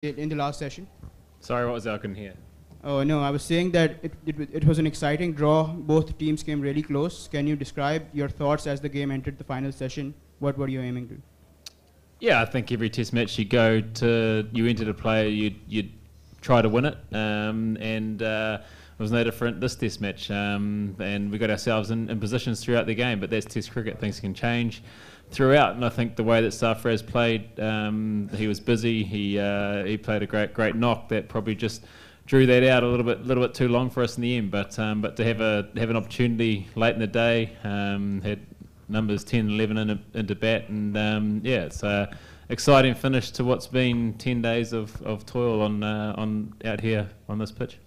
in the last session. Sorry, what was that? I couldn't hear. Oh no, I was saying that it was an exciting draw. Both teams came really close. Can you describe your thoughts as the game entered the final session? What were you aiming to? Yeah, I think every test match you enter to play, you'd try to win it, and it was no different this test match. And we got ourselves in positions throughout the game, but that's test cricket. Things can change throughout, and I think the way that Southee played, he was busy. He played a great knock that probably just drew that out a little bit too long for us in the end. But to have an opportunity late in the day, had numbers 10, 11 into bat, and yeah, it's a exciting finish to what's been 10 days of toil on out here on this pitch.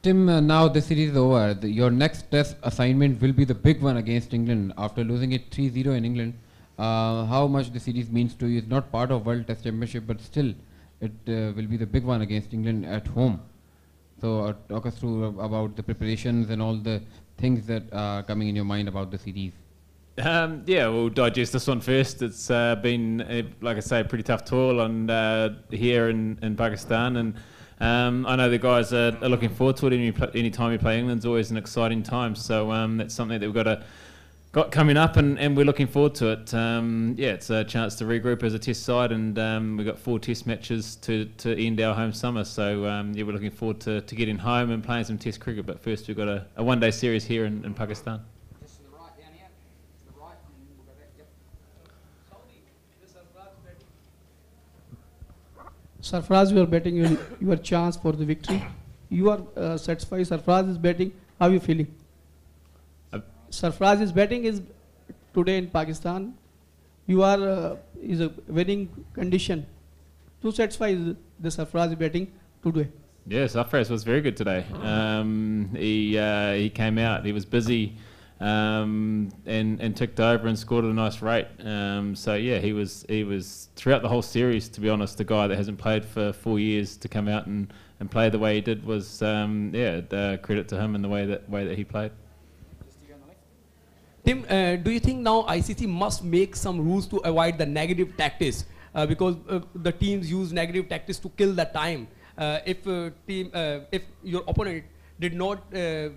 Tim, now the series is over. Your next test assignment will be the big one against England after losing it 3-0 in England. How much the series means to you? It's not part of World Test Championship, but still it will be the big one against England at home. So talk us through about the preparations and all the things that are coming in your mind about the series. Yeah, we'll digest this one first. It's been, like I say, a pretty tough toil on here in Pakistan, and I know the guys are looking forward to it. Any time you play England's always an exciting time. So that's something that we've got coming up, and we're looking forward to it. Yeah, it's a chance to regroup as a test side, and we've got 4 test matches to end our home summer. So yeah, we're looking forward to getting home and playing some test cricket. But first, we've got a one-day series here in Pakistan. Just to the right, down here. To the right, and then we'll go back. Yep. Sarfaraz, you are betting your chance for the victory. You are satisfied. Sarfaraz is betting. How are you feeling? Sarfaraz is betting is today in Pakistan. You are is a winning condition. To satisfy the Sarfaraz betting today. Yes, Southee was very good today. He came out. He was busy. And ticked over and scored at a nice rate. So yeah, he was throughout the whole series, to be honest, the guy that hasn't played for 4 years to come out and play the way he did was credit to him and the way that he played. Tim, do you think now ICC must make some rules to avoid the negative tactics because the teams use negative tactics to kill the time? If your opponent did not do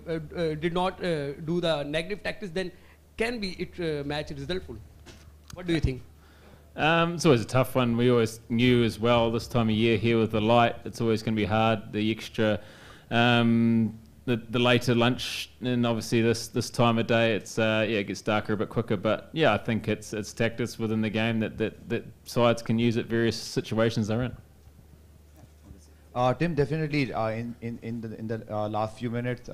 the negative tactics, then can be it match resultful? What do you think? It's always a tough one. We always knew as well this time of year here with the light, it's always going to be hard. The extra, the later lunch, and obviously this time of day, it's it gets darker a bit quicker. But yeah, I think it's tactics within the game that sides can use at various situations they're in. Tim, definitely in the last few minutes,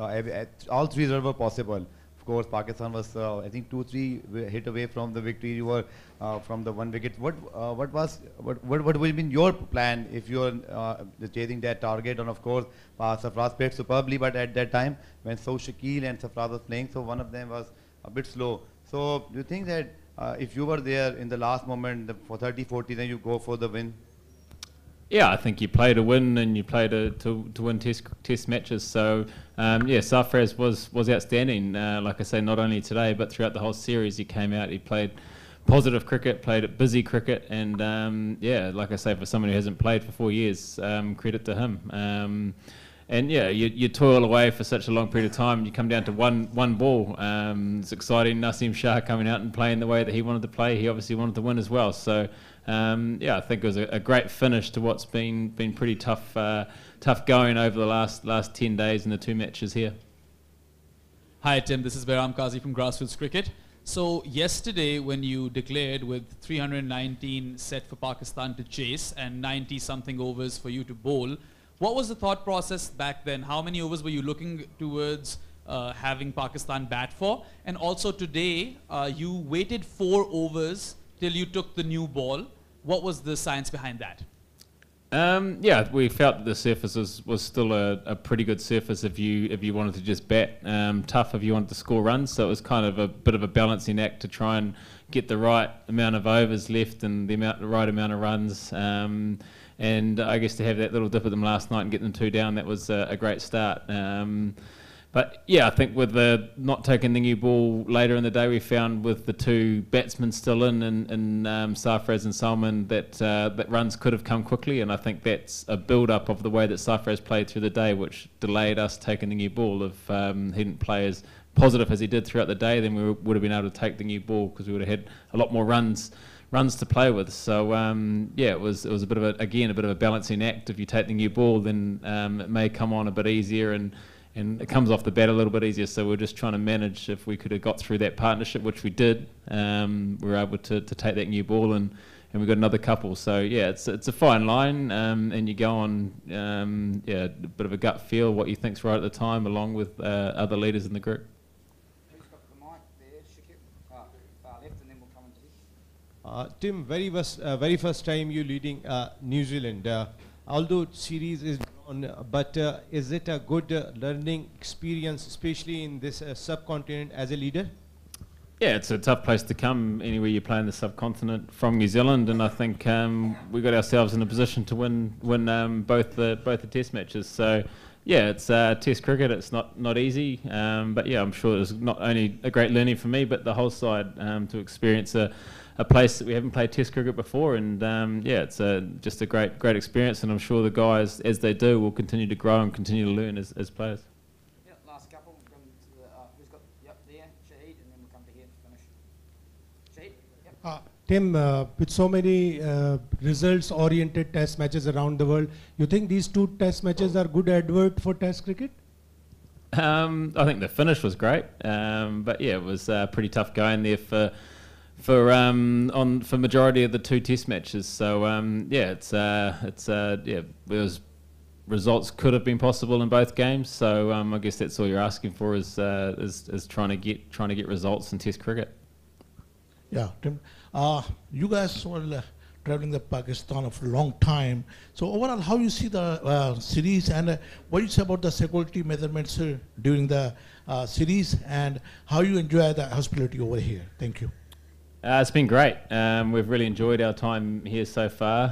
all 3 runs were possible. Of course, Pakistan was I think 2-3 hit away from the victory. You were from the 1 wicket. What would have been your plan if you were chasing that target? And of course, Sarfaraz played superbly, but at that time when Shakil and Sarfaraz was playing, so one of them was a bit slow. So do you think that if you were there in the last moment for 30-40, then you go for the win? Yeah, I think you play to win and you play to win test matches. So yeah, Southee was outstanding. Like I say, not only today but throughout the whole series, he came out. He played positive cricket, played busy cricket, and yeah, like I say, for someone who hasn't played for 4 years, credit to him. And yeah, you toil away for such a long period of time. You come down to one ball. It's exciting. Naseem Shah coming out and playing the way that he wanted to play. He obviously wanted to win as well. So yeah, I think it was a great finish to what's been pretty tough going over the last 10 days in the 2 matches here. Hi Tim, this is Behram Qazi from Grassroots Cricket. So yesterday when you declared with 319 set for Pakistan to chase and 90 something overs for you to bowl, what was the thought process back then? How many overs were you looking towards having Pakistan bat for? And also today, you waited 4 overs till you took the new ball. What was the science behind that? Yeah, we felt that the surface was still a pretty good surface if you wanted to just bat. Tough if you wanted to score runs, so it was kind of a bit of a balancing act to try and get the right amount of overs left and the right amount of runs. And I guess to have that little dip at them last night and get them 2 down, that was a great start. But yeah, I think with the not taking the new ball later in the day, we found with the two batsmen still in Sarfraz and Salman that runs could have come quickly, and I think that's a build-up of the way that Sarfraz played through the day, which delayed us taking the new ball. If he didn't play as positive as he did throughout the day, then we would have been able to take the new ball because we would have had a lot more runs to play with. So yeah, it was a bit of a balancing act. If you take the new ball, then it may come on a bit easier and it comes off the bat a little bit easier. So we're just trying to manage if we could have got through that partnership, which we did. We were able to take that new ball and we got another couple. So yeah, it's a fine line, and you go on yeah, a bit of a gut feel what you think's right at the time, along with other leaders in the group. Who's got the mic there? Shakib? Far left, and then we'll come into this. Tim, very first time you leading New Zealand. Although series is on, but is it a good learning experience, especially in this subcontinent as a leader? Yeah, it's a tough place to come anywhere you play in the subcontinent from New Zealand, and I think we got ourselves in a position to win both the test matches. So yeah, it's test cricket. It's not easy, but yeah, I'm sure it was not only a great learning for me, but the whole side to experience a place that we haven't played test cricket before, and yeah, it's just a great experience, and I'm sure the guys, as they do, will continue to grow and continue to learn as players. Yeah, last couple. We'll come to the, who's got, yep, there, Shahid, and then we'll come to here to finish. Shahid, yep. Tim, with so many results-oriented test matches around the world, you think these two test matches are good advert for test cricket? I think the finish was great, but yeah, it was pretty tough going there for majority of the two test matches. So yeah, yeah, there results could have been possible in both games. So I guess that's all you're asking for is trying to get results in test cricket. Yeah, Tim, you guys were traveling to Pakistan for a long time. So overall, how you see the series, and what you say about the security measurements during the series, and how you enjoy the hospitality over here? Thank you. It's been great. We've really enjoyed our time here so far.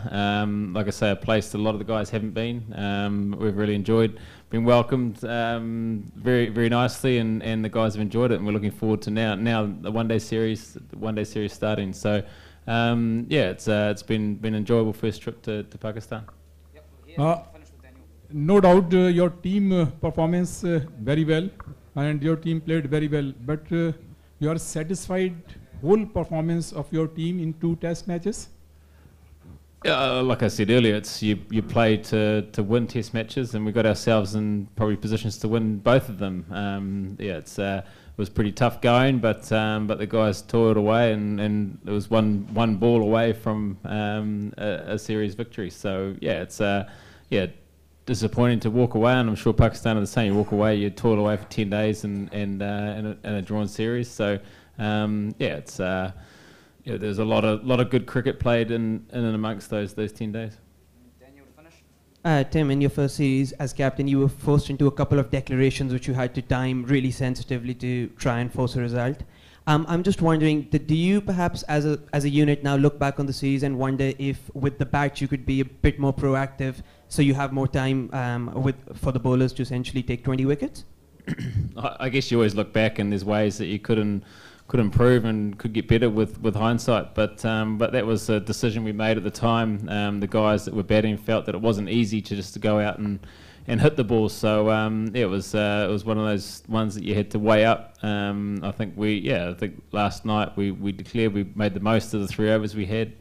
Like I say, a place that a lot of the guys haven't been. We've really enjoyed being welcomed very nicely, and the guys have enjoyed it. And we're looking forward to now the one-day series starting. So yeah, it's been an enjoyable first trip to Pakistan. Yep, here, finish with Daniel. No doubt your team performance very well, and your team played very well. But you are satisfied whole performance of your team in two test matches? Like I said earlier, it's you play to win test matches, and we got ourselves in probably positions to win both of them. Yeah, it was pretty tough going, but the guys toiled away, and it was one ball away from a series victory. So yeah, it's yeah, disappointing to walk away, and I'm sure Pakistan are the same. You walk away, you toil away for 10 days and a drawn series. So yeah, it's yeah, there's a lot of good cricket played in and amongst those 10 days. Daniel to finish. Tim, in your first series as captain, you were forced into a couple of declarations which you had to time really sensitively to try and force a result. I'm just wondering, do you perhaps as a unit now look back on the series and wonder if with the bat you could be a bit more proactive so you have more time for the bowlers to essentially take 20 wickets? I guess you always look back and there's ways that you could improve and could get better with hindsight, but that was a decision we made at the time. The guys that were batting felt that it wasn't easy to go out and hit the ball, so yeah, it was one of those ones that you had to weigh up. I think last night we declared we made the most of the 3 overs we had.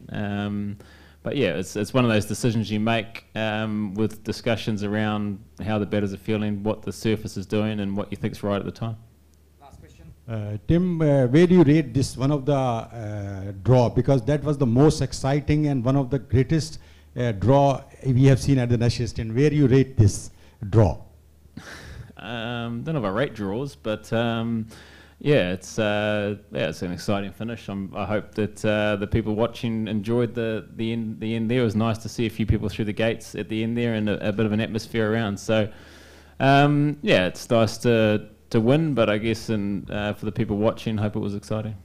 But yeah, it's one of those decisions you make with discussions around how the batters are feeling, what the surface is doing, and what you think's right at the time. Last question. Tim, where do you rate this one of the draw? Because that was the most exciting and one of the greatest draw we have seen at the National Stand. Where do you rate this draw? Don't know if I rate draws, but yeah, it's an exciting finish. I hope that the people watching enjoyed the end there. It was nice to see a few people through the gates at the end there, and a bit of an atmosphere around. So yeah, it's nice to win, but I guess for the people watching, hope it was exciting.